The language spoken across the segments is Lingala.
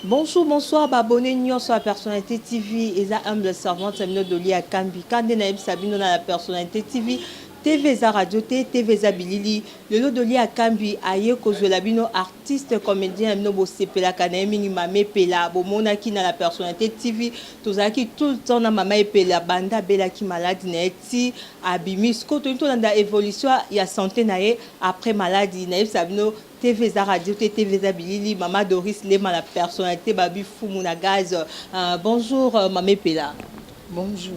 Bonjour, bonsoir, abonnez nous sur la personnalité TV et la humble servante Sabino Doli à Kambi. Quand Naïb Sabino dans la personnalité TV, TV za radio TV za bilili, le lot Doli à Kambi, aye Kozolabino, artiste, comédien, no bo sepela kanemi mame pela, bo monaki dans la personnalité TV, tozaki tout le temps na mama pela banda bela ki malade neti abimis ko to dans la évolution ya santé nae après maladie Naïb Sabino TV za radio TV za bilili, Mama Doris Lema la personnalité Babi Fumuna Gaz. Bonjour Mamé Pela. Bonjour.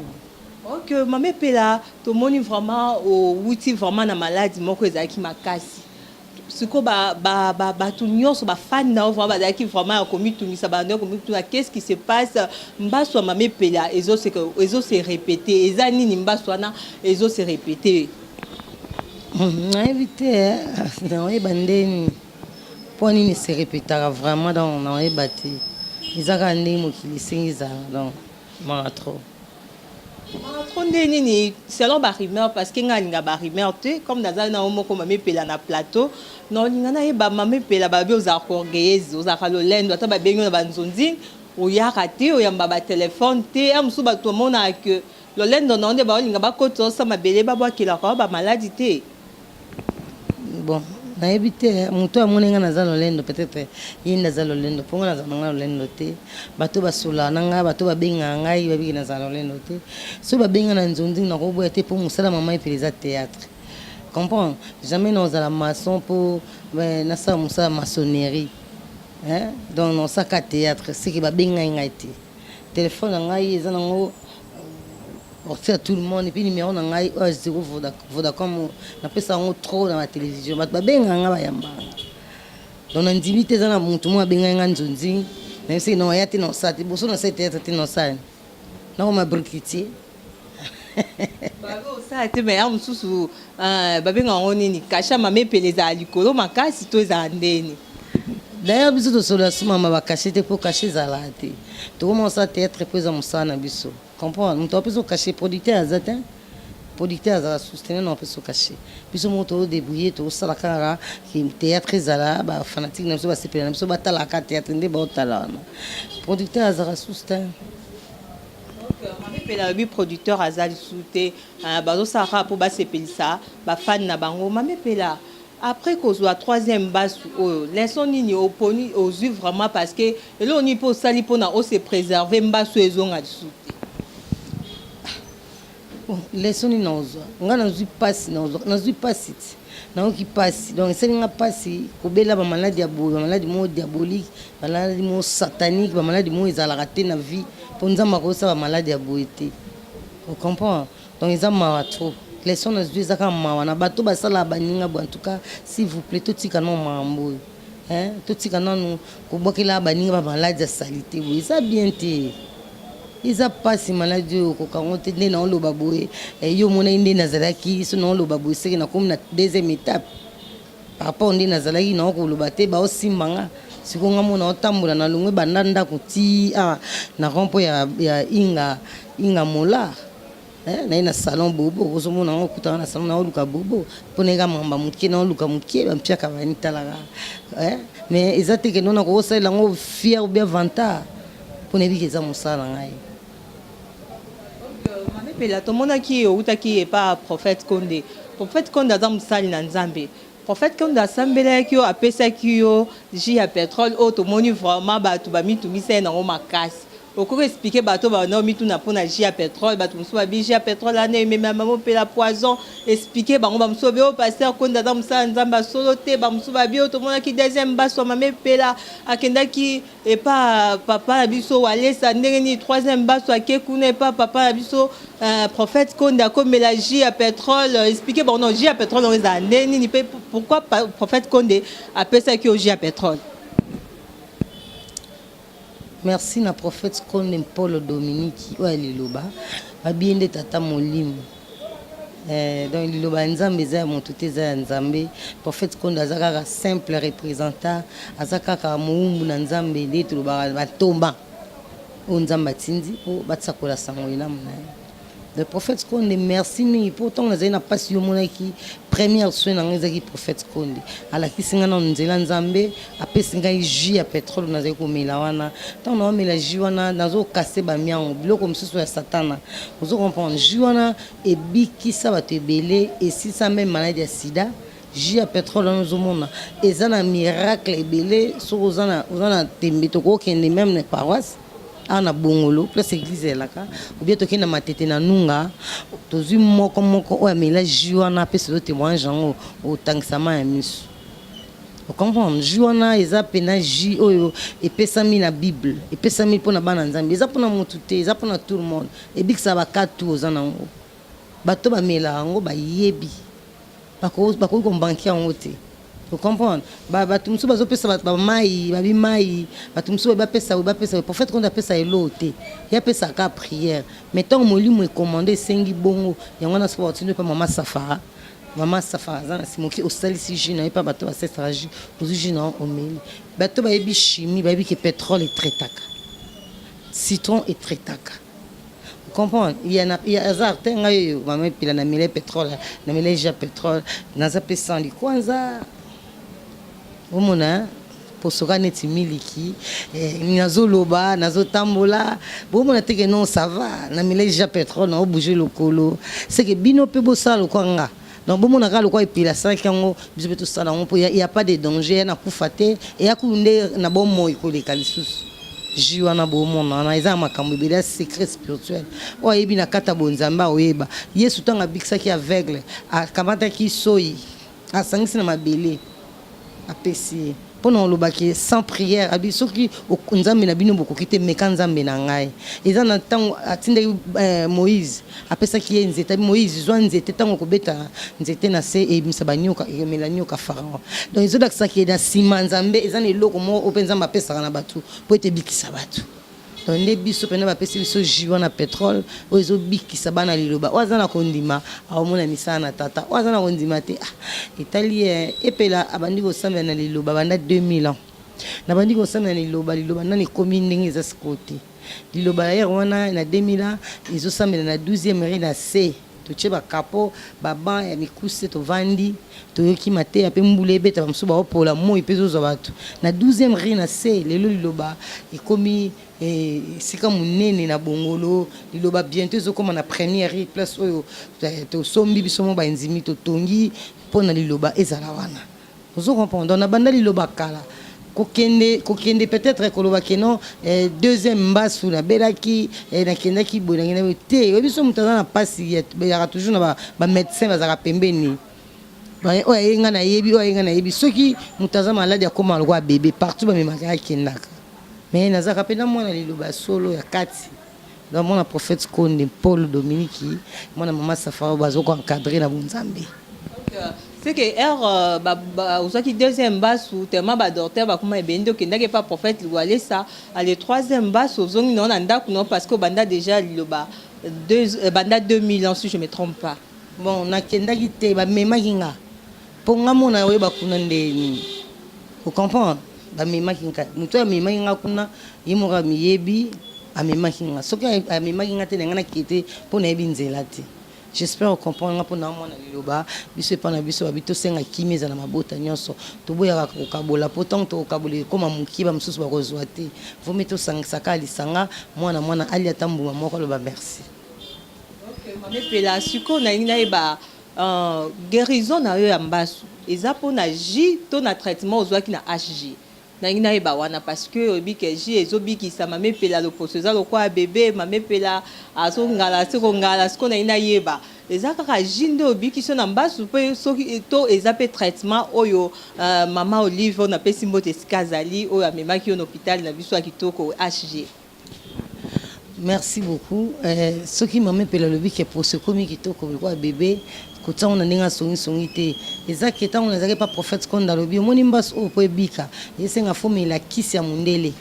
Ok Mamé Pela, tout le monde vraiment au outil vraiment na maladie moko ezaki makasi. Siko tout nyonso ba fan na vraiment bazaki vraiment komi tunisa ba ndeko komi tuna qu'est-ce qui se passe mbaso Mamé Pela ezo se répéter ezani ni mbaso na ezo se répéter. On a évité dans les bandés pour ne se répétera vraiment dans les bâtis. Ils ont gagné mon qui donc trop. Selon Barimeur, parce qu'il y a une Barimeur, comme dans un homme comme Mamé Pela na plateau, non, il y a un Mamé Pela babi aux accords aux accolents, doit être babi dans banzonzi, ou y a raté, ou y a un téléphone, té, am sous tout le monde a que le lend non de ba, il y a pas côté ça ma belle baba qui la robe maladie té. Bon, na évité moto amonenga na zalo lendo peut-être yinda zalo lendo ponga na zalo lendo te bato basula nanga bato babenga ngai babi na zalo lendo te so babenga na nzondi na robo te pour musala mama epeleza théâtre comprends jamais nous à la maçon pour na sa musala maçonnerie hein donc non ça ka théâtre c'est que babenga ngai te téléphone ngai ezanango à tout le monde et puis numéro na ngai zéro Vodacom na pesa ngo trop dans la télévision bat ba benga nga ba yamba donc na ndimite za na muntu mo benga nga nzonzi même si non yati non ça boso na cette tête non ça na ma brikiti Babo ça te mais am susu ba benga ngo nini kasha Mamé Peleza likolo makasi to za ndeni. D'ailleurs biso to solo suma ma ba cacher te pour cacher zalati to commence à être présent musana biso comprends nous t'as besoin cacher producteur azatin producteur azara soutenir non peut se cacher biso moto débrouiller to sala kara qui théâtre zala ba fanatique na biso ba sepela na biso ba tala ka théâtre ndé ba tala producteur azara soutenir. Mamé Pela bi producteur azali souté bazo sara pour ba sepelisa ba fan na bango Mamé Pela. Après qu'on soit troisième base, laissons ni au poni aux yeux vraiment parce que là on y peut sali pour na se préserver mbas sur les ongs à dessous. Bon, laissons ni nous. On a nous passe nous passe non qui passe donc c'est une passe kobela ba maladie diabolique maladie mo satanique ba maladie mo ezala raté na vie pour nous amakosa ba maladie ya boité. On comprend donc ils ont trop. Les sons de Dieu zaka mawana bato basala baninga en tout cas s'il vous plaît tout tika non mambo hein tout tika non ko bokela baninga ba maladie salité oui ça bien té ils a pas si maladie ko kangote ndé na lo baboye yo mona ndé nazalaki so na lo baboye c'est na comme na deuxième étape par rapport ndé nazalaki na ko lo baté ba osimbanga siko ngamona otambola na lungwe bandanda kuti na rompo ya inga mola na salon bobo kozomo na okuta na salon na oluka bobo ponega mamba mukie na oluka mukie ba mpiaka ba nitala mais ezate ke nona ko sala ngo fier ou bien vanta ponebi ke za musala ngai. Mamé Pela to mona ki outaki e pa prophète Konde za musali na Nzambe prophète Konde asambela ki yo apesa ki yo ji ya pétrole o to moni vraiment ba to ba mitu mise na ngo makasi. Pourquoi expliquer bateau ba non mitu na pona ji ya pétrole bato muso ba ji ya pétrole ane mais Mamé Pela poison expliquer ba ngo ba muso be o pasteur Konde za musala Nzamba solo te ba muso ba bio to mona ki deuxième baso Mamé Pela akenda ki e pa papa biso wale sa ndenge ni troisième baso akekuna pas papa biso prophète Konde comme la ji ya pétrole expliquer bon non ji ya pétrole on les a ni pourquoi prophète Konde appelle ça ki o ji ya pétrole. Merci na prophète Konde Paul Dominique wa liloba abiende tata molimo donc liloba nzambe za moto te za nzambe prophète Konde azaka simple représentant azaka ka muumbu na nzambe ndetu ba batomba o nzamba tindi o batsakola sango ina mona Le prophète Konde, merci, mais pourtant, on a pas si qui première soin dans les prophète Konde. À la qui on a Nzambe, après singa jus à pétrole, on a comme milawana. Tant on a mis la juana, dans cassé bamian, bloc comme ce soit satana. Vous comprenez, juana et biki ça va te belé, et si ça même maladie à sida, jus à pétrole dans nos monde. Et ça un miracle et belé, sur aux ana tembetoko qui est même les paroisses. Ana bongolo place église là ka ou bien toki na matete na nunga tozu moko o amela juana pe se témoin jango o tangsama ya misu o comprendre juana eza pena ji oyo e pesami na bible e pesami pona bana nzambe eza pona mutu te eza pona tout le monde e bikisa bakatu ozana ngo bato ba mela ngo ba yebi bako ko banki yango te. Vous comprenez? Batumsu bazopesa ba mai, ba bimai, batumsu ba pesa, pour fait qu'on appelle ça eloté. Il y a pesa ka prière. Mais tant molimo est commandé sengi bongo, yango na sport ne pas maman safara. Maman safara za si moki au sali si jina pas bato ba sestraji, aux jina au meli. Bato ba yebi chimie, ba yebi que pétrole est très taka. Citron est très taka. Vous comprenez? Il y a hasard tenga yo, maman pila na mele pétrole, na mele ja pétrole, na za pesa li kwanza. Omona posoka neti miliki nazo loba nazo tambola bomona teke non ça va na mileja pétrole na bouger le colo c'est que bino pe bosala kwanga donc bomona ka lokwa epila 5 yango biso beto sala on il y a pas de danger na kufate et ya kunde na bomo ikoleka lisusu jiwa na bomona na eza makambo ebele secret spirituel o yebi na kata bonzamba oyeba yesu tanga bikisaki aveugle akamata ki soyi asangisi na mabele apprécié pendant le bac sans prière abi soki nzambe na bino boko kite meka nzambe na ngai eza na temps atinde Moïse apesa ki nzete Moïse zwa nzete tango ko beta nzete na se e misa banyoka e melanyoka pharaon donc ezo daksa ki na sima nzambe eza na eloko mo openza mapesa na batu po ete bikisa batu donc nde biso pena bapesi biso jiwa na pétrole ozo bikisa bana liloba oza na kondima aomona misana na tata oza na kondima te etali epela abandi ko samba na liloba banda 2000 ans na bandi ko samba na liloba nani komi ndenge za sikoti liloba ya wana na 2000 ans izo samba na 12e rue na C toche ba kapo baba ya mikuse to vandi toyoki mate ya pe mbule beta bamsuba opola moi pezo zo batu na 12e rue na C lelo liloba ikomi sika munene na bongolo liloba bientôt ezokoma na première place oyo to sombi biso mo ba nzimi to tongi pona liloba ezala wana ozo comprendre na banda liloba kala kokende peut-être koloba que non deuxième mbasu na belaki na kendaki bonangena te biso mutana na pasi ya toujours na ba médecin bazaka pembeni o yenga na yebi soki mutaza malade ya koma lwa bébé partout ba memaka kendaka mais nazaka pena mwana liloba solo ya kati donc mon prophète Konde Paul Dominique mon maman Safaro bazoko encadrer na bunzambe c'est que uzaki deuxième base ou tellement ba docteur ba kuma ebendo kendake pas prophète liwale ça le troisième base ozongi non anda kuno parce que banda déjà liloba banda 2000 ans si je me trompe pas bon na kendaki te ba memakinga ponga mona we ba kuna ndeni vous comprenez ba memakinga muto memakinga kuna yimora miyebi amemakinga soki amemakinga te ngana kite pona yebi nzela te. J'espère comprendre pour na mona liloba biso pa na biso babito senga kimeza na mabota nyonso toboya ko kabola pourtant to kabole koma mukiba mususu ba kozwa te vous mettez sanga lisanga mwana ali atambuma moko loba merci. OK mame pela siko na ina eba guérison na yo ya mbasu eza pona ji to na traitement ozwaki na HG na ina eba wana parce que obi ke ji ezobiki sa mame pela lo posoza lo kwa bébé mame pela aso ngala siko ngala siko na ina yeba eza kaka jinde obiki so na mbasu pe soki to eza pe traitement oyo mama Olive na pesi mbote skazali oyo amemaki na hôpital na biso akitoko HG. Merci beaucoup. Ce qui m'a appelé le bic pour ce commis qui toque le bébé, quand on a n'enga sonité, et ça qui est on n'a pas prophète qu'on a le bio, mon imbas au poébika, et c'est un faux mais la qui s'est amondélé.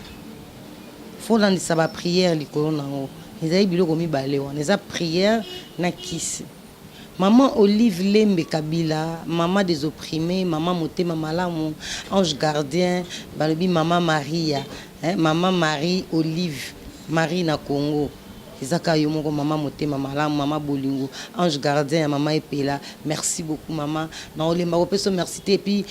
Faut dans sa prière les colonnes en haut. Les aïe bilo comme balé, on les a prière na kiss. Maman Olive Lembe Kabila, maman des opprimés, maman Motema Malamu, ange gardien, balobi maman Maria, maman Marie Olive. Marie na Congo ezaka yo moko mama motema malamu mama bolingo ange gardien ya mama epela merci beaucoup mama na olemba kopesa merci te puis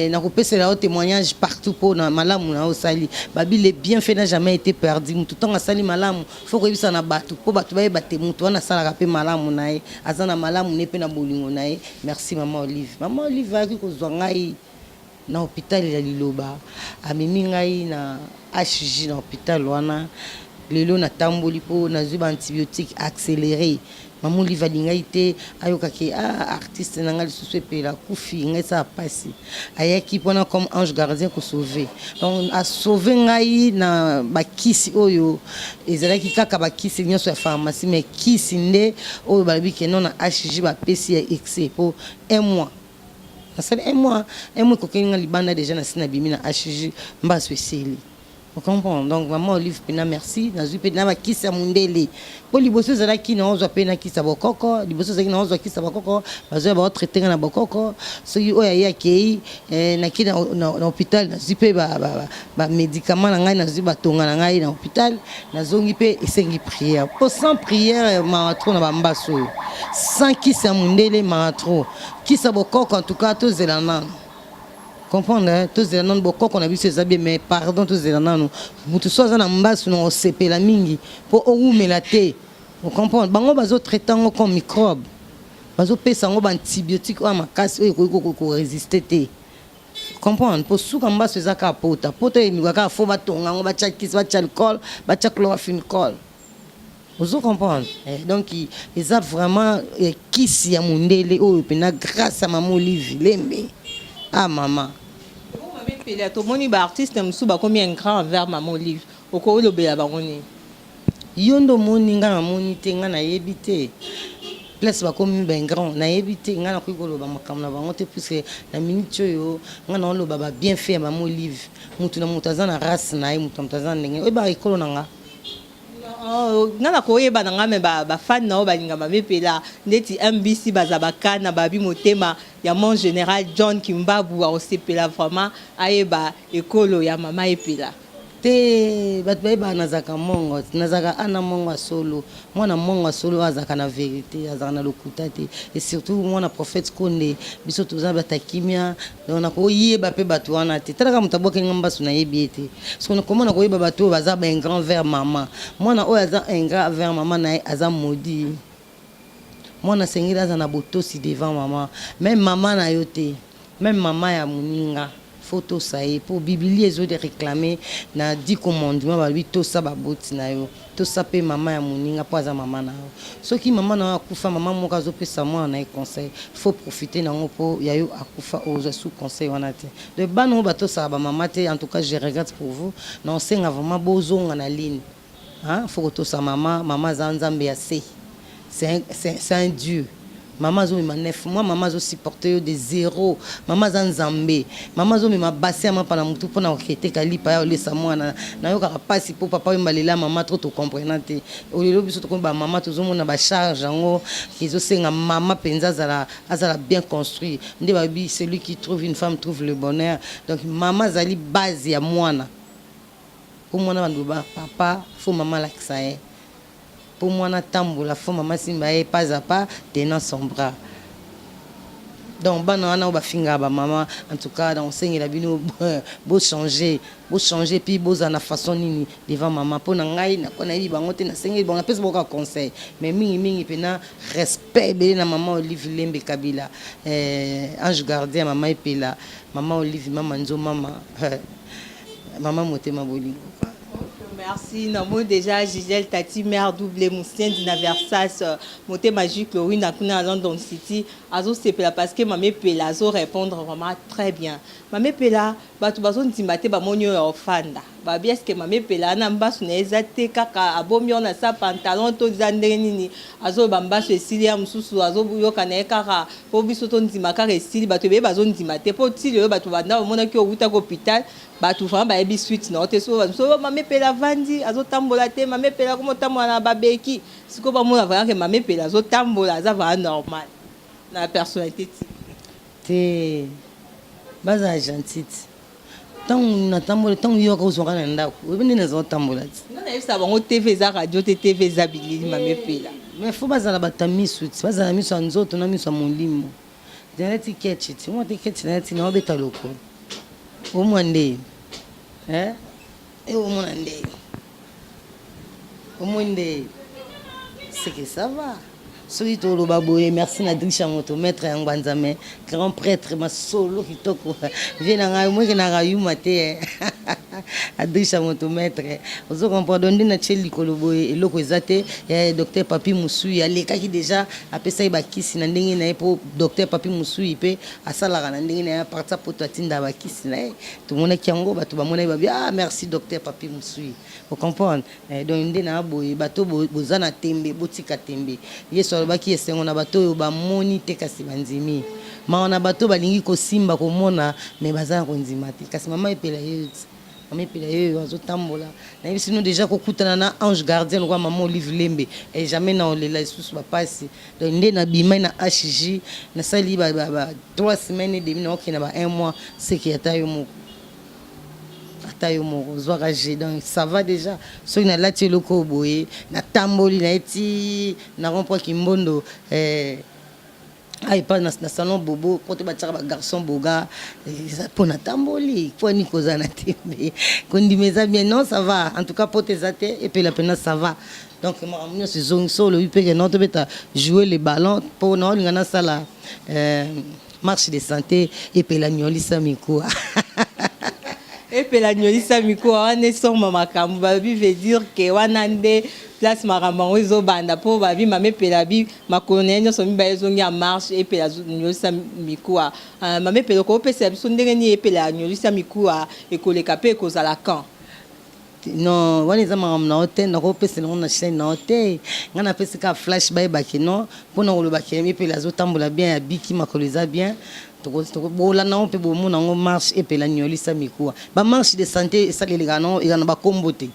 na kopesela o témoignage partout pour na malamu na osali babi les bienfaits n'a jamais été perdu mutu tonga sali malamu faut koyebisa na bato po bato bayeba te mutu wana salaka pe malamu na ye azana malamu ne pe na bolingo na ye merci mama Olive aki kozwa ngai na hôpital ya Liloba amemi ngai na HJ na hôpital wana lelo na tamboli po na zuba antibiotique accéléré maman Olive alingai te ayokaki artiste na ngai lisusu epela kufi ngai sa pasi ayaki mpona comme ange gardien ko sauver donc a sauver ngai na bakisi oyo ezalaki kaka bakisi nyonso ya pharmacie mais kisi nde oyo balobi ke non na HJ bapesi ya excès pour un mois. C'est un mois kokeni nga libanda déjà na sina bimi na HJ mbaso eseli. Vous comprenez? Donc maman Olive pena merci na zui pena ba kisa mundele. Po liboso zala ki na ozo pena kisa bokoko, liboso zaki na ozo kisa bokoko, bazo ba traiter na bokoko. So yo ya kei na ki na hôpital na zui pe ba médicament na ngai na zui ba tonga na ngai na hôpital na zongi pe esengi prière. Po sans prière maratro na bambaso. Sans kisa mundele maratro. Kisa bokoko en tout cas tous zelana. Comprendre tous les noms beaucoup qu'on a vu ces habits mais pardon tous les noms vous tous ça na mbasu no CP la mingi pour oumelaté vous comprenez bango bazo traitant comme microbe bazo pesa ngo antibiotique ou makasi ko résister te comprendre pour sous kamba ces aka pota ni waka fo batonga ngo ba chakis ba alcool ba chloraphène. Vous comprenez? Donc, ils ont vraiment qui s'y a mondé oh grâce à maman Olive Lembe. Ah maman. Tout le monde artiste msuba combien grand envers maman Olive. Oko lo bela bangoni. Yondo moni nga na moni te nga na yebite. Place ba komi ben grand na yebite nga na kuiko ba makam na bango te puisque na minute yo nga na lo baba bien fait maman Olive. Mutu na mutazana race na ye mutu mutazana ndenge. Oy ba ikolo na nga. Nana koyeba na ngame ba fan na balinga mamepela ndeti MBC bazabaka na babi motema ya mon général John Kimbabu a osepela vraiment ayeba ekolo ya mama epela te bat ba nazaka mongo nazaka ana mongo solo mwana mongo solo azaka na vérité azaka na lokuta te et surtout mwana prophète Konde biso toza batakimia donc na koyeba pe batu wana te tala kama mutaboka ngamba suna yebiete parce que comment na koyeba batu baza ba un grand vers maman mwana oyo aza un grand vers maman na aza maudit mwana sengira aza na botosi devant maman même maman na yote même maman ya muninga photo ça est pour biblia ezo de réclamer na 10 commandements ba lui to ça ba boti na yo to ça pe maman ya muninga po aza maman na yo soki maman na akufa maman moka zo pesa moi na conseil faut profiter na ngo po ya yo akufa ozo sous conseil wana te de bano ba to ça ba maman te en tout cas je regrette pour vous non c'est vraiment bozonga na ligne hein faut to ça maman zanzambe ya c'est un dieu. Maman zo ma 9 mois maman zo supporter de zéro maman zanzambe maman zo ma bassi ma pana mutu pona okete kalipa ya olesa mwana na yo kaka pasi po papa mbalela maman trop to comprendre te olelo biso to ba maman to zo mona ba charge ngo kizo senga maman penza azala bien construit nde babi celui qui trouve une femme trouve le bonheur donc maman zali base ya mwana pour mwana banduba papa faut maman la ksaye. Pour moi, na tambola, faut maman simbaye pas à pas tenant son bras. Donc, banana ba finga ba maman. En tout cas, dans seigne la bino beau changer, puis beau na façon nini devant maman. Pour ngai na kona bi bango te na seigne bon na pesa boka conseil. Mais mingi pena respect be na maman Olive Lembe Kabila. Ange gardien maman epela, maman Olive maman nzo maman. Maman motema bolingo. Merci. Nous déjà Gisèle Tati, mère double moussien d'Inaversas, moté magique, Lorine, à London City. Azo c'est parce que Mamé Pela, Azo répondre vraiment très bien. Mamé Pela, tu vas on dimate, monio ofanda. Babi est-ce que Mamé Pela, namba suneza te kaka, abomio na sa pantalon, to zandenini, Azo bamba se silia msusu, Azo buyo kaneka, po bisoton dimaka resili, batu be bazon dimate, po tilio, batu vanda, mona ki outa hôpital. Batu famba ba ebi suite na oteso so mame pela vandi azo tambola te mame pela komo tambola na babeki siko ba mona vanga ke mame pela azo tambola za va normal na personnalité te baza gentille tant na tambola tant yo ko zo kana ndako ebindi na zo tambola Ça va TV za radio TV za bilili mame pela. Mais faut bazala batamisu, bazala misu nzoto na misu molimo. Dana ticket, tu mo ticket na tina obeta loko. O mwande. Et au mwande. Au mwande. C'est que ça va. Soki to lo baboye merci na Drisha moto maître ya ngwanzame grand prêtre ma solo kitoko vient na moi na rayuma te Adrisha moto maître ozo comprendre ndi na cheli koloboye eloko ezate ya docteur Papi Musui aleka ki déjà apesa ba kisi na ndenge na po docteur Papi Musui pe asala na ndenge na parta poto atinda ba kisi na to mona kiango bato ba mona ba bien merci docteur Papi Musui vous comprenez donc ndi na boye bato bozana tembe botika tembe yeso baki esengo na bato oyo bamoni te kasi banzimi ma na bato balingi kosimba komona me bazana konzima te kasi mama epela yeyo mama epela yeyo azotambola na yebi sino déjà kokutana na ange gardien lokwa mama Olive Lembe et jamais na olela isusu bapasi donc nde na bimai na HJ na sali ba 3 semaines et demi na okina ba 1 mois c'est qui atayo moko tayo moko zwaka je donc ça va déjà so na lati loko boye na tamboli na eti na rompo kimbondo ay pas na salon bobo côté batira ba garçon boga ça pour na tamboli pour ni koza na tembe kondimeza bien non ça va en tout cas pour tes athées et puis la peine ça va donc moi amino ce zone solo il peut que non te beta jouer les ballons pour non ngana sala marche de santé et puis la nyolisa miko et puis la nyolisa miko wana soma makambo babi veut dire que wana nde place makambo ezo banda po babi mame pelabi makonenyo so mi baezo nya marche et puis la nyolisa miko mame pelo ko pesa biso ndenge ni et puis la nyolisa miko e koleka pe ko zala kan non wana za makambo na hotel na ko pesa na chaîne na hotel ngana pesa ka flash bay bakino pona ko lo bakemi et puis la zo tambola bien ya biki makoliza bien bola na on peut bomo na on marche et puis la nyolisa mikoa ba marche de santé ça les gars non il y en a ba kombote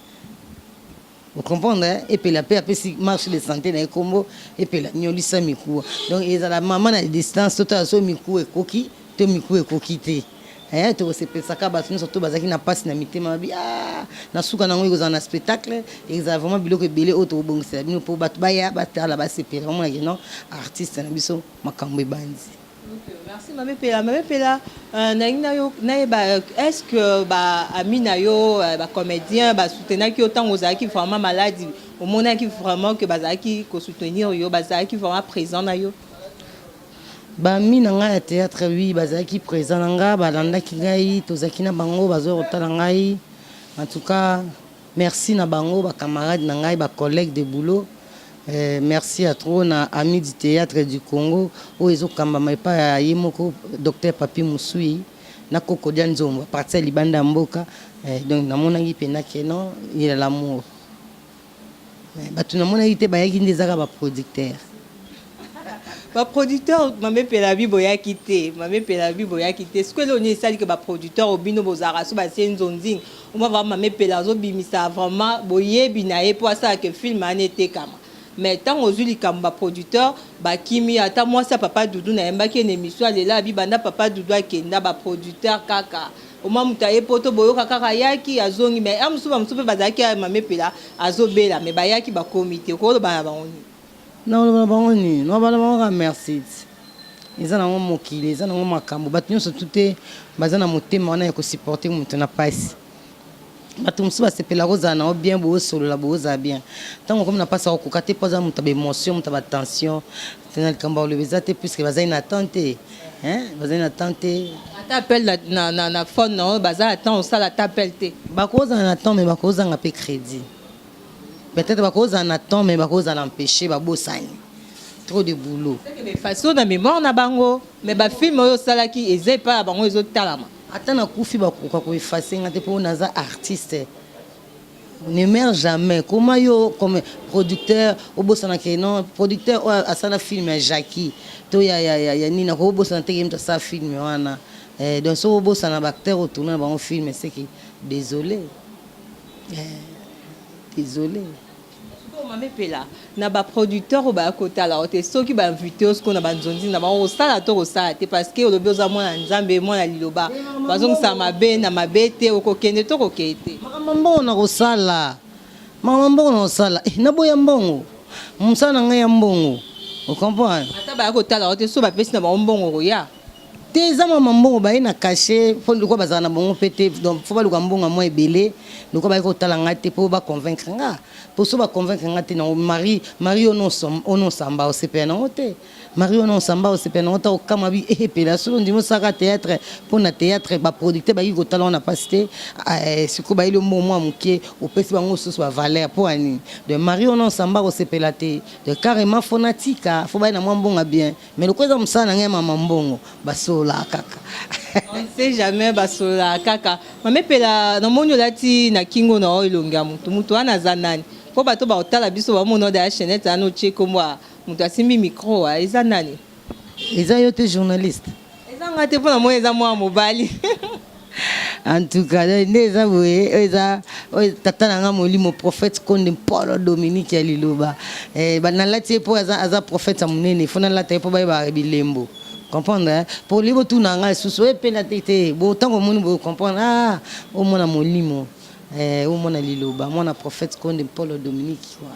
vous comprenez et puis la paix après si marche de santé na kombo et puis la nyolisa mikoa donc ils a la maman à distance total so mikoa koki te mikoa koki te to se pensa ka ba surtout bazaki na passe na mitema bi na suka na ngo za na spectacle ils a vraiment biloko belé auto bongisa bino po bat baya batala ba se pere vraiment non artiste na biso makambo bandi. Merci mame pela est-ce que ba amina yo ba comédien ba soutenir ki autant ozaki vraiment malade au monde qui vraiment que bazaki ko soutenir yo bazaki vraiment présent na yo ba mina nga théâtre oui bazaki présent nga balanda ki ngai tozaki na bango bazo rotala ngai en tout cas merci na bango ba camarades na ngai ba collègues de boulot. Merci à trop na ami du théâtre du Congo où ils ont kambama pa yemoko docteur Papi Musui na kokodia nzomba partir libanda mboka donc na mona ngi pena keno il a l'amour batu na mona ite bayaki ndezaka ba producteur mame pelabi boya kité mame pelabi boya kité ce que l'on est ça que ba producteur obino bozara so ba senzonzing on va mame pelazo bimisa vraiment boye binae pour ça que film anete kama mais tant auxuli kamba producteur ba kimi ata moi ça papa Doudou na yamba ki une émission alela bi banda papa Doudou akenda ba producteur kaka o mamutaye poto boyo kaka yaki azongi mais amsuba msupe bazaki mame pela azobela mais bayaki ba comité ko ba baoni non baoni no ba merci ils en ont mokili ils en ont makambo batunyo so tuté bazana motema na ko supporter mutu na passe bato musu basepela kozala na bien bosolola boza bien ntango comme na pasa kokoka te poza mutu baémotion mutu batension tena likambo olobeza te puisque bazali na attente bazali na attente ata appel na phone na baza attend osala ata appel te bakozala na temps mais bakozanga mpe crédit peut-être bakozala na temps mais bakozala empêcher babosani trop de boulot façon na mémoire na bango mais bafilme oyo osalaki eza epai ya bango ezotalama ata na kufi bakoka koefase nga te mpo naza artiste ne meurt jamais comment yo comme producteur obosana ke non producteur asala film ya Jackie to ya nina ko obosana te ke sa film wana donc so obosana ba acteur autourner ba film c'est que désolé mame pela na ba producteur o ba kota la ote soki ba invité o sko na ba nzonzi na ba o sala to o sala te parce que o lobi oza mwana nzambe mwana liloba bazong sa mabe na mabe te o kokende to kokete mambo na ko sala mama mbongo na osala naboya mbongo mosala na ngai ya mbongo ocomprendre ata baya kotala te so bapesi na bango mbongo koya te eza mama mbongo baye na cache mpo lokwa bazala na bango mpe te donc fo baluka mbongo mwa ebele lokwa baye kotala nga te mpo baconvaincre nga mpo so baconvaincre nga te nango mari ono osamba osepela nango te mari ono osamba osepela nango ta okama bi epela solo ndimi osaka théâtre mpo na théâtre baproducteur bayiki kotala wana mpasi te sikoyo bayeli mbongo mwa moke opesi bango mosusu bavaler mpo ani de mari ono osamba osepela te de carrément fo natika fo baye na mwa mbongo bien mais lokwa eza mosala na ngai mama mbongo baso kaka on sait jamais basola kaka mame pela na moni olati na kingo na oyo elongi ya mutu wana aza nani mpo bato baotala biso bamona oda ya chaînette ana otie kombo mutu asimbi micro eza nani eza yo te journaliste eza nga te mpo na moni eza mwana mobali en tout cas nde eza boye oyo tata na nga molimo prophète Konde Paul Dominique ya liloba nalati ye mpo aza prophète ya monene fo nalata ye mpo bayeba bilembo comprendre pour libo tout na ngai susu epela te bo tango moni bo comprendre o mona molimo o mona liloba mona prophète Konde Paul Dominique quoi.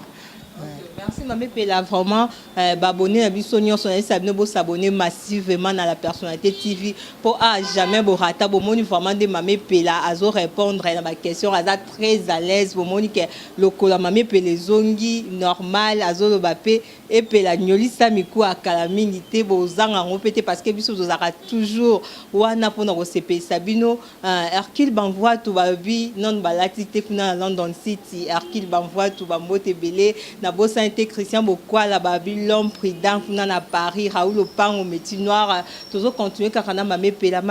Merci Mamé Pela, vraiment abonner à biso nyonso na sabino bo s'abonner massivement à la personnalité TV pour à jamais bo rata bo moni vraiment de Mamé Pela azo répondre à ma question aza très à l'aise bo moni que lokola Mamé Pela zongi normal azo lo bapé et Pela nyoli samiku a calamité bo zanga ngopete parce que biso zozaka toujours wana pona ko CP sabino Hercule banvoie tout ba vie non balati te kuna London City Hercule banvoie tout ba mbote belé na bossa été Christian Bokwala babi l'homme prudent kuna na Paris Raoul Opang au métier noir toujours continuer kaka na Mamé Pela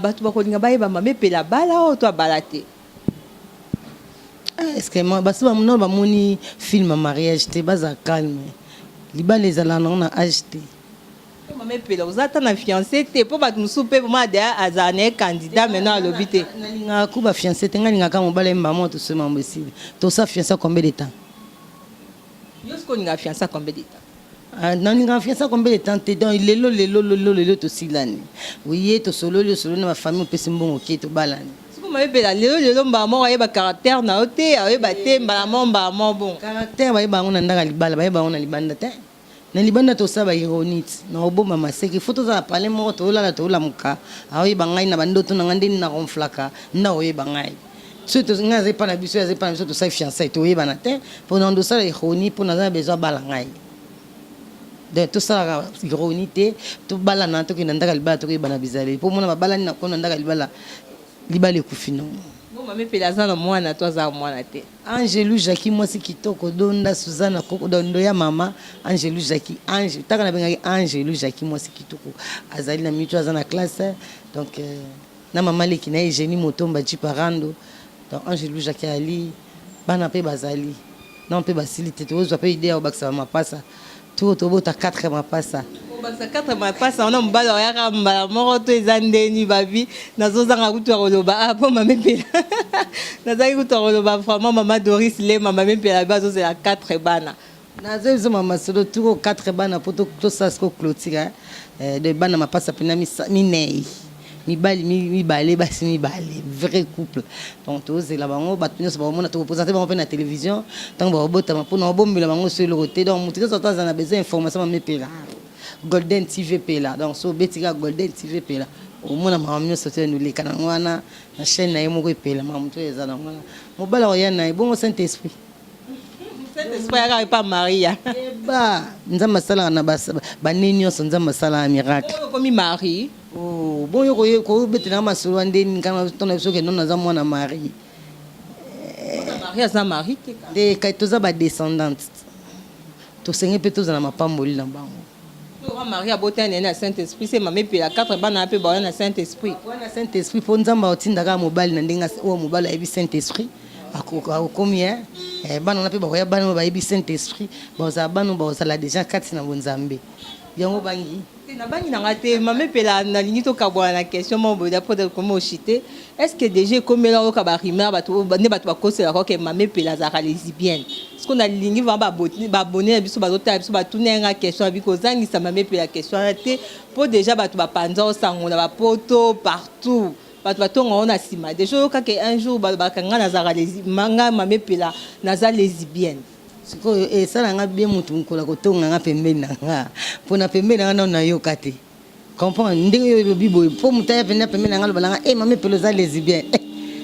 batu bakolinga bayeba Mamé Pela bala o to balate est-ce que moi baso ba moni film mariage te baza calme libala ezala na acheté Mamé Pela ozata na fiancé te po batu musupe mo ada azane candidat maintenant à l'obité nalinga ku ba fiancé te ngalinga ka mobala mba mo to se mambesi to sa fiancé combien de temps Yosko ninga fiancé combien de temps non ninga fiancé combien de temps te donc lelo to silani oui to solo na ma famille pesi mbongo ke to balani Mamé Pela lelo mba mo ayeba caractère na ote ayeba te mbala mo bon caractère bayeba ngo na ndaka libala bayeba ngo na libanda te na libanda to saba ironite na oboma maseki photo za parler mo to la muka ayeba ngai na bandoto na ngande na konflaka na oyeba ngai surtout nga zepa na biso zepa na biso to sa fiancé to oyeba na te pendant do ça ironie pour na besoin bala ngai de tout ça ironité to bala na to kinanda ka libala to oyeba na bizali pour mona bala na kona ndaka libala kufino Mamé Pela za na mwana to za mwana te Angelou Jackie moi si kitoko donda Suzana koko dondo ya mama Angelou Jackie Ange taka na benga Angelou Jackie moi si kitoko azali na mitu azana classe donc na mama leki na Eugénie Motomba Chiparando donc Angelou Jackie ali bana pe bazali non pe basilité to zo pe idée au baksa mapasa tout to bota 4 mapasa baksa 4 mapasa on a mbala ya kamba moko to ezandeni babi nazozanga kutu koloba po Mamé Pela nazaki kutu koloba vraiment mama Doris le Mamé Pela bazo c'est la 4 bana nazo mama solo tout 4 bana poto to sasko clôture de bana mapasa pena minei mibale basi mibale vrai couple donc tous là bango batunios bango na to présenter bango na télévision tant ba bota ma pona bombela bango sur le côté donc mutu ça a besoin information Mamé Pela Golden TV Pela donc so betika Golden TV Pela au moins ma mio sote nous les kana wana na chaîne na yemo ko Pela ma mutu eza na wana mobala oyana bon Saint-Esprit Saint-Esprit pas Maria ba nzamba sala na ba nenyo so nzamba sala miracle comme Marie oh bon yo ko betena masolo ndeni kana tona biso ke nona za mwana Marie Maria za Marie te de kaitoza ba descendante to senge pe to za na mapamboli na bango Maria botane na Saint-Esprit c'est Mamé Pela 4 bana pe ba na Saint-Esprit wana Saint-Esprit po nzamba otindaka mobali na ndenga o mobali ayebi Saint-Esprit akokomia bana na pe ba ya bana ba yebi Saint-Esprit ba za bana ba za la déjà 4 na bonzambe yango bangi na bangi na ngate Mamé Pela na lingi to kabwa na question mo boda pour de comment chiter est-ce que déjà comme là au kabarima bato ne bato ba kosela ko ke Mamé Pela za lesbienne ce qu'on a lingi va ba abonner biso ba zota biso ba tourner nga question biko zangi sa Mamé Pela question te pour déjà bato ba panza o sango na ba poto partout bato batonga on a sima déjà kaka un jour bakanga nazara les manga mame pela naza lesbienne sikoyo esalanga bien mutu mkola kotonga nga pembeni na nga mpona pembeni na nga na yoka te comprendre ndenge oyo elobi boye mpo moto aya pembeni na nga loba nanga mame pelo oza lesbien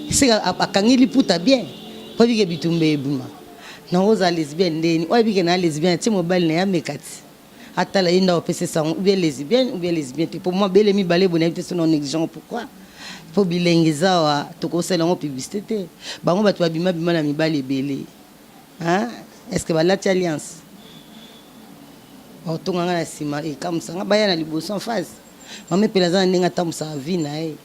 sika akangi liputa bien po bike bitumba ebima nango oza lesbienne ndeni oyo bike na lesbien atie mobali na ye ameka ti atala ye nda opesa sango ou bien lesbien te po moi bele mibale bonayebi te so na négligence pourquoi po bilenge eza awa tokosala yango publicité te bango bato babimabima na mibali ebele est-ce que balati alliance otonganga na nsima ekamusanga baya na liboso en face mame pela aza na ndenge atambusaka vi na ye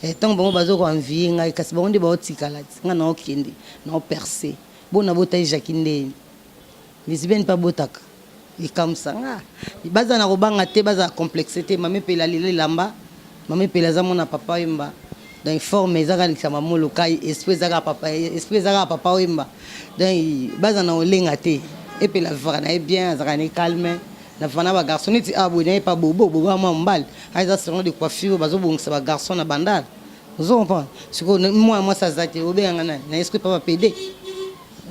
ntango bango bazokoanvie ngai kasi bango nde baotikala ti ngai naokende naoperce bona bota ejaki ndeni lesbienne mpa botaka ekamusanga baza na kobanga te baza complexe te mame pela lelo elamba mame pela aza mona papa oyemba donc forme ezaka likisa mamolo kai esprit ezaka papa oyemba donc baza na olenga te epela vivaka na ye bien azaka na ye calme na vivaka na bagarçon neti aboye na ye pa bobo mwa mobali aza salon de coiffure bazobongisa bagarçon na bandala ozo comprendre sikoyo mwana mwasi aza te obenganga nani na esprit pa bapede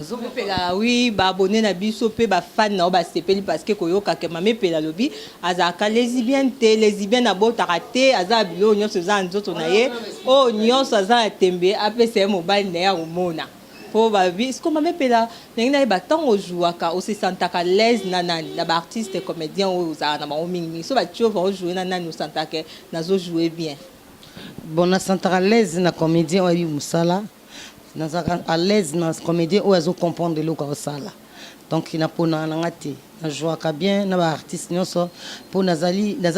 ozopela oui baabonné na biso mpe bafane na yo basepeli parce que koyokaka mame pela lobi azalaka lesbienne te lesbienne abotaka te aza biloko nyonso eza na nzoto na ye oyo nyonso aza na tembe apesa ye mobali na ye akomona mpo babi siko mame pela ndenge nayeba ntango ozwwaka osesantaka lese na nani na baartiste comédien oyo ozalaka na bango mingimingi so batie ova ojoue na nani osantaka nazojoue bien bon nasantaka lese na comédien oyebi mosala nazaka à l'aise na comédien oyo azocomprendre eloko akosala donc napona nanga te najoaka bien na baartiste nyonso mpo naza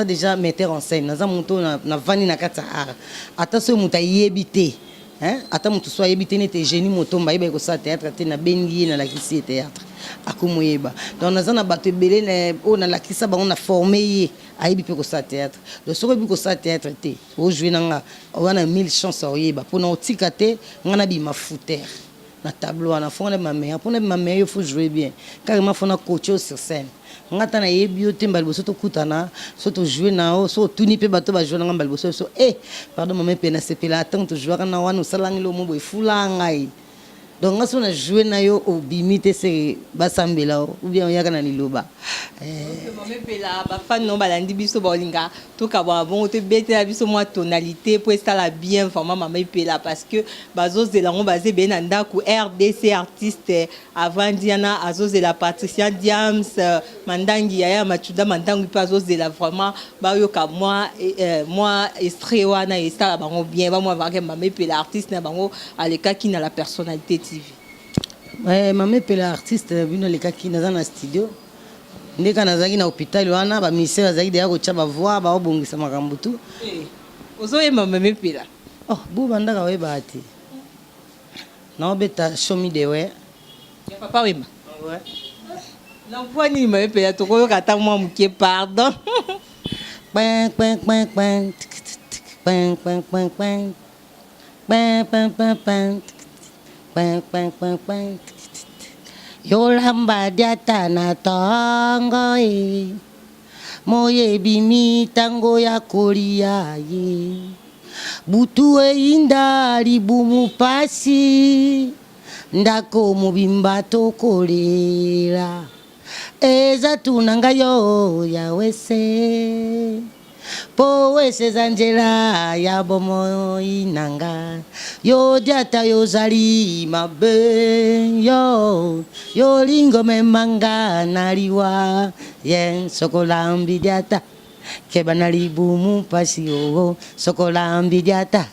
déjà metteur en scène naza moto navandi na kati ya art ata soki moto ayebi te ata moto so ayebi te nete génie motomba ayeba ekosala théâtre te nabengi ye nalakisi ye théâtre akomoyeba donc naza na bato ebele oyo nalakisa bango na forme ye ayebi mpe kosala théâtre donc soki oyebi kosala théâtre te ojoue na nga wana 1000 chance oyeba mpona otika te nga nabima foutere na tableau wana fo nga nabima meilleur mpona bima meilleur faut jouer bien carrément fo na coache yo sur scène nga ta nayebi yo te mbala liboso tokutana so tojoue na yo so otuni mpe bato bajoue na nga mbala liboso so pardon mame mpe nasepela atango tojoaka na wana osalangi lo mo boye efula ngai donc nga so na joue na yo obimi te se basambela ou bien oyaka na liloba mame pela bafane no balandi biso baolinga tokabwaka bongo tobetela biso mwa tonalité mpo esala bien vraiment mame pela parce que bazozela yango baza ebele na ndako rdc artiste avandi wana azozela patricien diams mandangi yaya machuda mandangi mpe azozela vraiment bayoka mwa extrait wana esala bango bien bamwa vake mame pela artiste na bango alekaki na la personnalité TV mame pela artiste bino alekaki naza na studio ndeka nazalaki na hôpital wana baministère bazalaki deya kotya bavoi baobongisa makambo tu ozoyemba mame pela bu bandaka oyebaka te naobeta show me the way ya papa wemba na mpoa nini mame pela tokoyoka ata mwa moke pardon yolamba diata na tongo moyebi mitango ya kolia ye butu einda libumu pasi ndako mobimba tokolela eza tunanga yo ya wese po wese za nzela ya bomoi nanga yo diata yozali mabe yo lingo memanga naliwa yen sokolambi diata keba nalibumu pasi yo sokolambi diata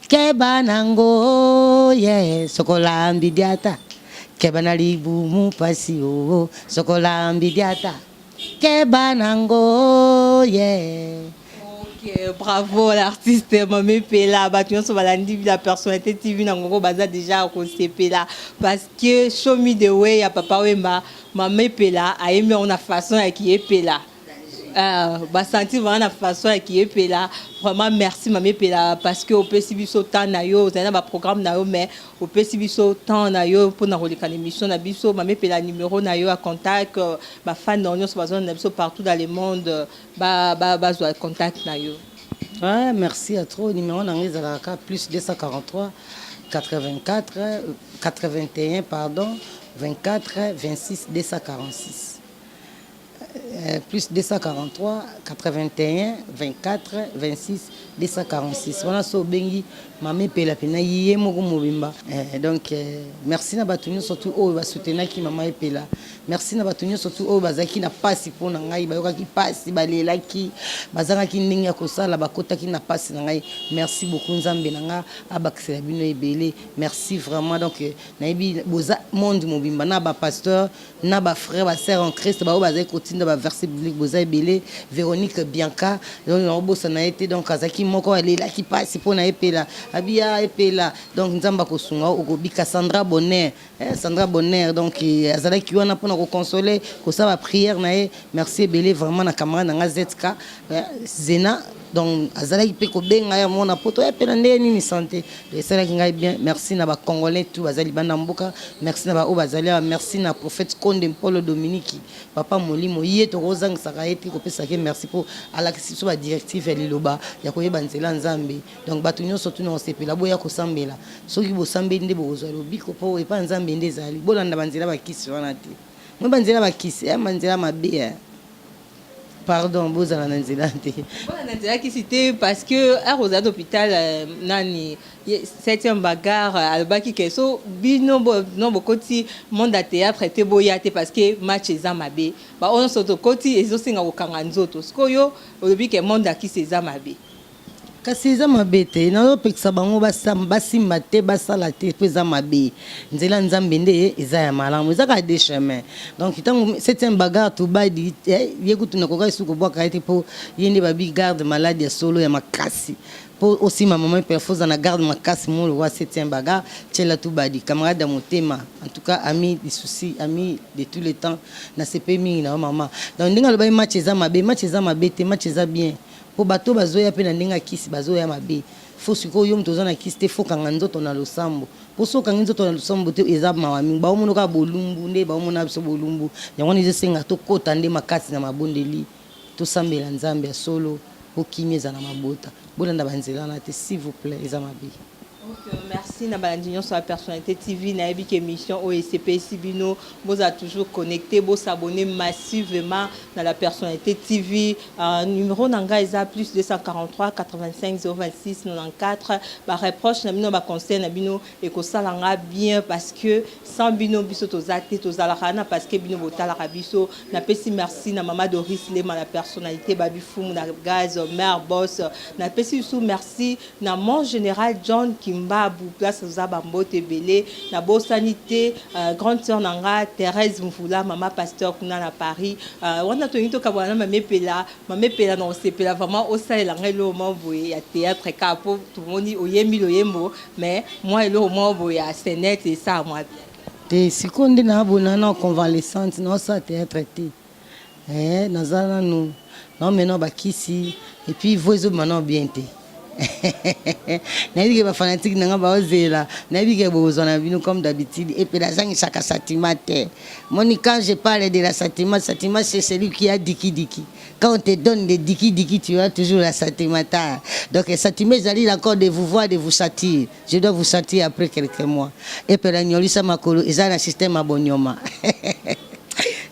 keba nango sokolambi diata keba nalibumu pasi yo sokolambi diata keba nango Ok, bravo l'artiste mame pela bato nyonso balandi la personnalité TV na ngongo baza déjà akosepela parce que show me the way ya papa wemba mame pela ayembi yango na façon ya kiyepela basanti vraiment na façon ya kiyepela vraiment merci mame pela parce que opesi biso temps na yo ozali na baprogramme na yo mais opesi biso temps na yo mpona koleka na émission na biso mame pela numéro na yo ya contact bafane na yo nyonso bazona na biso partout dans le monde bazwa contact na yo Ouais, merci à trop. Numéro d'Anglais Zalaka, plus 243 84 81, pardon, 24 26 246. Plus 243 81 24 26 246. Voilà so bengi mame pela pena yé moko mobimba. Donc merci na batunyo surtout o ba soutenir ki mama epela. Merci na batunyo surtout o bazaki na pasi pona ngai bayoka ki pasi balela ki bazanga ki ndenge ya kosala bakota ki na pasi na ngai. Merci beaucoup nzambe na nga abakisela bino ebele. Merci vraiment donc naibi boza monde mobimba na ba pasteur na ba frère ba sœur en Christ ba o bazaki kotinda ba verset biblique boza ebele. Véronique Bianca donc bosa na été donc azaki moko alela ki pasi pona epela abia epela donc nzamba kosunga okobika Sandra Bonheur Sandra Bonheur donc azalaki wana pona ko consoler ko sa ba prière na ye. Merci ebele vraiment na camarade na nga ZK Zena donc azalaki pe ko benga ya mona poto epela ndeni ni santé esalaki ngai bien. Merci na ba congolais tout bazali bana mboka. Merci na ba o bazali merci na prophète Konde Mpolo Dominique papa molimo ye to rozang saka eti ko pesa ke merci pour alakisi so ba directive ya liloba ya koyeba nzela nzambe donc batu nyonso tu na osepela boya ko sambela soki bo sambe nde bo kozwa lobiko po e pa nzambe nde zali bolanda banzela bakisi wana te mwe banzela bakisi ya banzela mabe pardon bozala na nzela te bona nzela kisi te parce que à Rosa d'hôpital nani 7e bagarre albaki keso bino no bokoti monde à théâtre te boya te parce que match eza mabe ba on soto koti ezosinga kokanga nzoto sikoyo olobi ke monde akisi eza mabe kasi eza mabe te nazopekisa bango basimba te basala te mpo eza mabe nzela nzambe nde eza ya malamu eza kaka de chemin donc ntango 7e bagarre tobadi ye kutu nakoka esu kobwaka ye te mpo ye nde babi garde malade ya solo ya makasi mpo osima mama epela foza na garde makasi molo wa 7e bagarre tiela tobadi camarade ya motema en tout cas ami du souci ami de tous les temps na sepe mingi na mama donc ndenge alobai match eza mabe te match eza bien po bato bazoya pe na ndenge kisi bazoya mabe fo siko yo mtoza na kisi te fo kanga nzoto na losambo po so kanga nzoto na losambo te eza mawa mingi ba omono ka bolumbu nde ba omona biso bolumbu yango ni zesenga to kota nde makasi na mabondeli to sambela nzambe ya solo po kimeza na mabota bolanda banzela na te s'il vous plaît eza mabe. Merci na balandinyo sur la personnalité TV na ebik émission OSCP Sibino vous a toujours connecté vous s'abonner massivement dans la personnalité TV numéro nanga eza plus 243 85 026 94 ba reproche na bino ba conseil na bino et ko salanga bien parce que sans bino biso tozate tozalaka parce que bino botala biso na pesi merci na mama Doris Lema la personnalité babifumu na gaz mère boss na pesi sous merci na mon général John Kimbabu place Zabambote Belé na Bosanité grande sœur nanga Thérèse Mvula mama pasteur kuna na Paris wana to nito kabwana mamepela na osepela vraiment osalela ngelo mambo ya théâtre kapo tout le monde oyembi loyembo mais moi le mambo ya Sénet et ça moi te sikonde na bona na convalescente na ça théâtre te nazana nous non mais non bakisi et puis voizo maintenant bien te nayebi ke ba fanatique nanga ba ozela nayebi ke bozona bino comme d'habitude et puis la zangi chaka sentiment te moni quand je parle de la sentiment c'est celui qui a diki quand on te donne des diki tu as toujours la sentiment donc le sentiment j'allais encore de vous voir de vous sentir je dois vous sentir après quelques mois et puis la nyolisa makolo ils ont un système abonyoma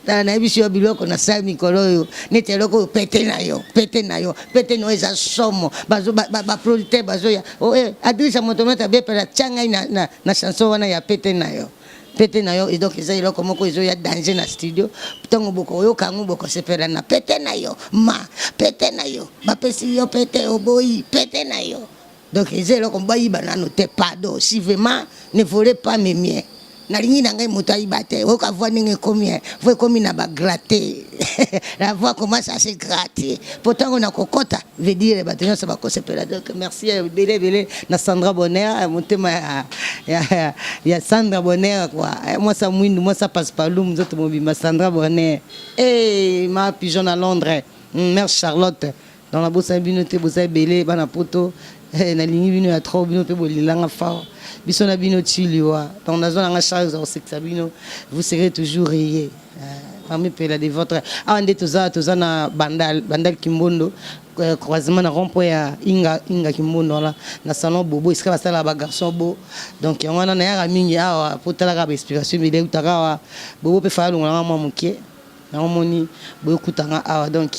na biso biloko na sa mikolo yo nete loko pete na yo no eza somo bazo ba producteur bazo ya adrisa motomata be pela changa na chanson wana ya pete na yo et donc eza iloko moko ezo ya danger na studio ntango boko yo kangu boko sepela na pete na yo ba pesi yo pete oboyi pete na yo donc eza iloko bayi banano te pardon si vraiment ne volez pas mes miens nalingi na ngai moto ayibate oka voix ndenge combien vous comme na ba gratter la voix commence à se gratter pourtant on a kokota veut dire bato nyonso bakosepela donc merci belé na Sandra Bonheur motema ya Sandra Bonheur quoi moi ça mwindu moi ça passe pas l'homme zoto mobima Sandra Bonheur ma pigeon à Londres mère Charlotte dans la bossa binote bossa belé bana poto na lingi bino ya trop bino pe bolilanga fort biso na bino chiliwa donc dans zone nga charge au sexe bino vous serez toujours rayé parmi pela de votre ande toza na bandal Kimbondo croisement na rond-point ya Inga Kimbondo là na salon bobo iska basala ba garçon bo donc yango na ya mingi awa potala ka explication bile utaka bobo pe fa longa mwa muke na omoni boyo kutanga awa donc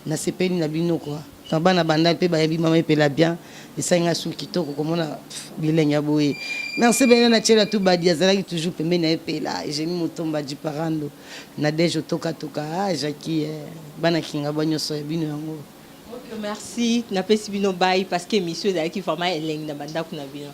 na sepeli na bino quoi tant bana banda pe ba yebi mama epela bien esenga su kitoko komona bilenga boye merci bien na chela tout badi azalaki toujours pembeni na epela et j'ai mis motomba du parando na dejo toka Jackie bana kinga banyoso ya bino yango. Ok, merci. Napesi bino bye parce que monsieur ezalaki vraiment elenge na bandako na bino.